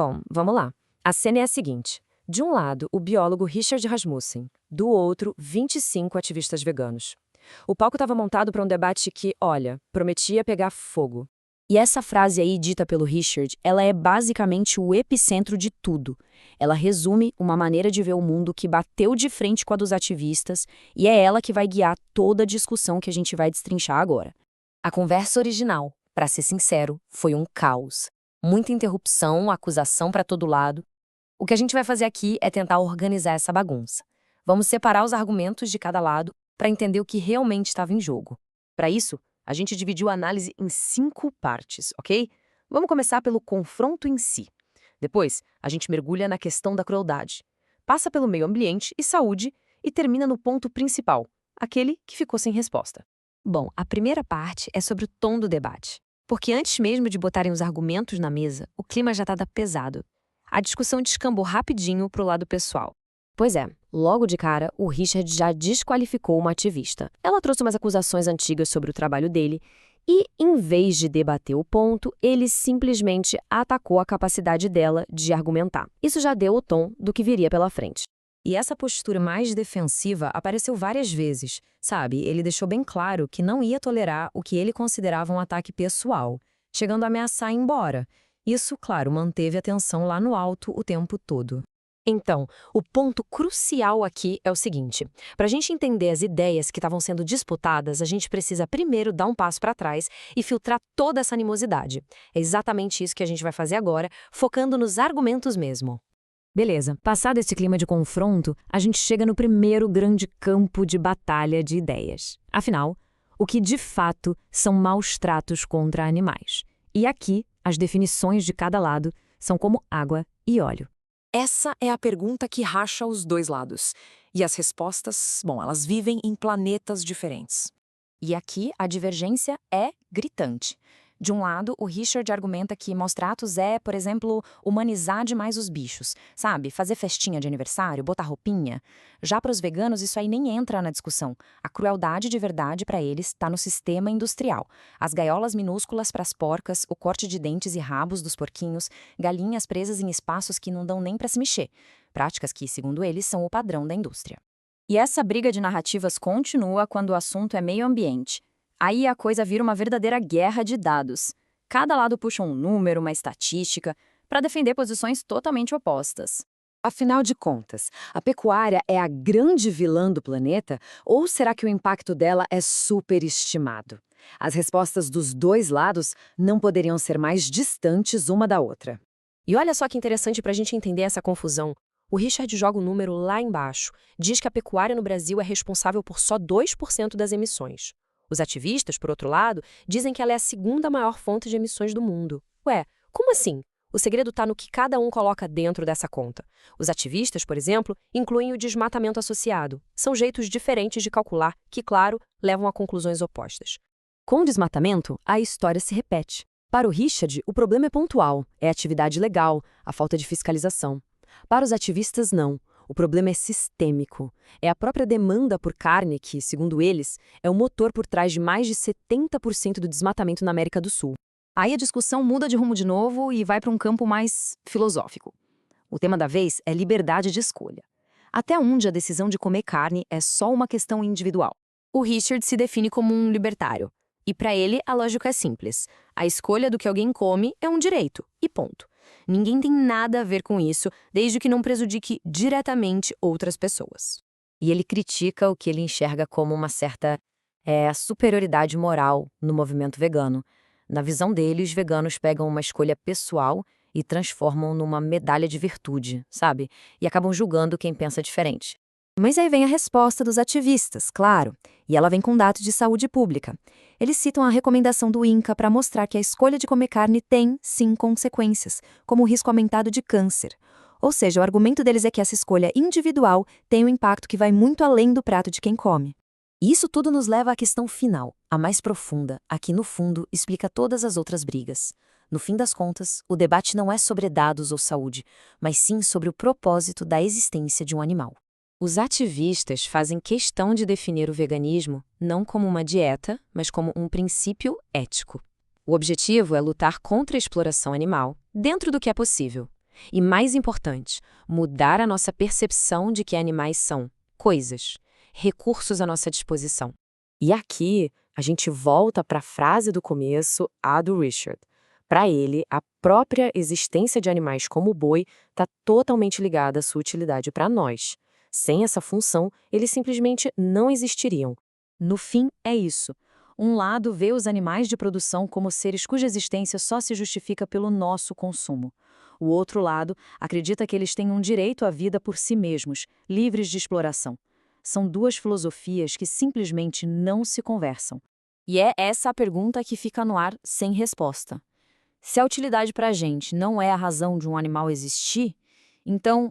Bom, vamos lá. A cena é a seguinte. De um lado, o biólogo Richard Rasmussen. Do outro, 25 ativistas veganos. O palco estava montado para um debate que, olha, prometia pegar fogo. E essa frase aí, dita pelo Richard, ela é basicamente o epicentro de tudo. Ela resume uma maneira de ver o mundo que bateu de frente com a dos ativistas e é ela que vai guiar toda a discussão que a gente vai destrinchar agora. A conversa original, para ser sincero, foi um caos. Muita interrupção, acusação para todo lado. O que a gente vai fazer aqui é tentar organizar essa bagunça. Vamos separar os argumentos de cada lado para entender o que realmente estava em jogo. Para isso, a gente dividiu a análise em 5 partes, ok? Vamos começar pelo confronto em si. Depois, a gente mergulha na questão da crueldade. Passa pelo meio ambiente e saúde e termina no ponto principal, aquele que ficou sem resposta. Bom, a primeira parte é sobre o tom do debate. Porque antes mesmo de botarem os argumentos na mesa, o clima já estava pesado. A discussão descambou rapidinho para o lado pessoal. Pois é, logo de cara, o Richard já desqualificou uma ativista. Ela trouxe umas acusações antigas sobre o trabalho dele e, em vez de debater o ponto, ele simplesmente atacou a capacidade dela de argumentar. Isso já deu o tom do que viria pela frente. E essa postura mais defensiva apareceu várias vezes, sabe? Ele deixou bem claro que não ia tolerar o que ele considerava um ataque pessoal, chegando a ameaçar ir embora. Isso, claro, manteve a tensão lá no alto o tempo todo. Então, o ponto crucial aqui é o seguinte: para a gente entender as ideias que estavam sendo disputadas, a gente precisa primeiro dar um passo para trás e filtrar toda essa animosidade. É exatamente isso que a gente vai fazer agora, focando nos argumentos mesmo. Beleza, passado esse clima de confronto, a gente chega no primeiro grande campo de batalha de ideias. Afinal, o que de fato são maus tratos contra animais. E aqui, as definições de cada lado são como água e óleo. Essa é a pergunta que racha os dois lados. E as respostas, bom, elas vivem em planetas diferentes. E aqui a divergência é gritante. De um lado, o Richard argumenta que maus tratos é, por exemplo, humanizar demais os bichos, sabe? Fazer festinha de aniversário, botar roupinha. Já para os veganos, isso aí nem entra na discussão. A crueldade de verdade para eles está no sistema industrial. As gaiolas minúsculas para as porcas, o corte de dentes e rabos dos porquinhos, galinhas presas em espaços que não dão nem para se mexer. Práticas que, segundo eles, são o padrão da indústria. E essa briga de narrativas continua quando o assunto é meio ambiente. Aí a coisa vira uma verdadeira guerra de dados. Cada lado puxa um número, uma estatística, para defender posições totalmente opostas. Afinal de contas, a pecuária é a grande vilã do planeta ou será que o impacto dela é superestimado? As respostas dos dois lados não poderiam ser mais distantes uma da outra. E olha só que interessante para a gente entender essa confusão. O Richard joga o número lá embaixo. Diz que a pecuária no Brasil é responsável por só 2% das emissões. Os ativistas, por outro lado, dizem que ela é a segunda maior fonte de emissões do mundo. Ué, como assim? O segredo está no que cada um coloca dentro dessa conta. Os ativistas, por exemplo, incluem o desmatamento associado. São jeitos diferentes de calcular que, claro, levam a conclusões opostas. Com o desmatamento, a história se repete. Para o Richard, o problema é pontual, é a atividade legal, a falta de fiscalização. Para os ativistas, não. O problema é sistêmico. É a própria demanda por carne que, segundo eles, é o motor por trás de mais de 70% do desmatamento na América do Sul. Aí a discussão muda de rumo de novo e vai para um campo mais filosófico. O tema da vez é liberdade de escolha. Até onde a decisão de comer carne é só uma questão individual? O Richard se define como um libertário. E para ele, a lógica é simples. A escolha do que alguém come é um direito. E ponto. Ninguém tem nada a ver com isso, desde que não prejudique diretamente outras pessoas. E ele critica o que ele enxerga como uma certa superioridade moral no movimento vegano. Na visão dele, os veganos pegam uma escolha pessoal e transformam numa medalha de virtude, sabe? E acabam julgando quem pensa diferente. Mas aí vem a resposta dos ativistas, claro, e ela vem com dados de saúde pública. Eles citam a recomendação do INCA para mostrar que a escolha de comer carne tem, sim, consequências, como o risco aumentado de câncer. Ou seja, o argumento deles é que essa escolha individual tem um impacto que vai muito além do prato de quem come. E isso tudo nos leva à questão final, a mais profunda, a que, no fundo, explica todas as outras brigas. No fim das contas, o debate não é sobre dados ou saúde, mas sim sobre o propósito da existência de um animal. Os ativistas fazem questão de definir o veganismo não como uma dieta, mas como um princípio ético. O objetivo é lutar contra a exploração animal, dentro do que é possível. E mais importante, mudar a nossa percepção de que animais são coisas, recursos à nossa disposição. E aqui a gente volta para a frase do começo, a do Richard. Para ele, a própria existência de animais como o boi está totalmente ligada à sua utilidade para nós. Sem essa função, eles simplesmente não existiriam. No fim, é isso. Um lado vê os animais de produção como seres cuja existência só se justifica pelo nosso consumo. O outro lado acredita que eles têm um direito à vida por si mesmos, livres de exploração. São duas filosofias que simplesmente não se conversam. E é essa a pergunta que fica no ar sem resposta. Se a utilidade para a gente não é a razão de um animal existir, então,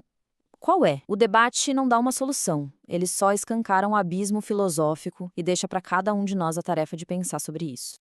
qual é? O debate não dá uma solução. Ele só escancara um abismo filosófico e deixa para cada um de nós a tarefa de pensar sobre isso.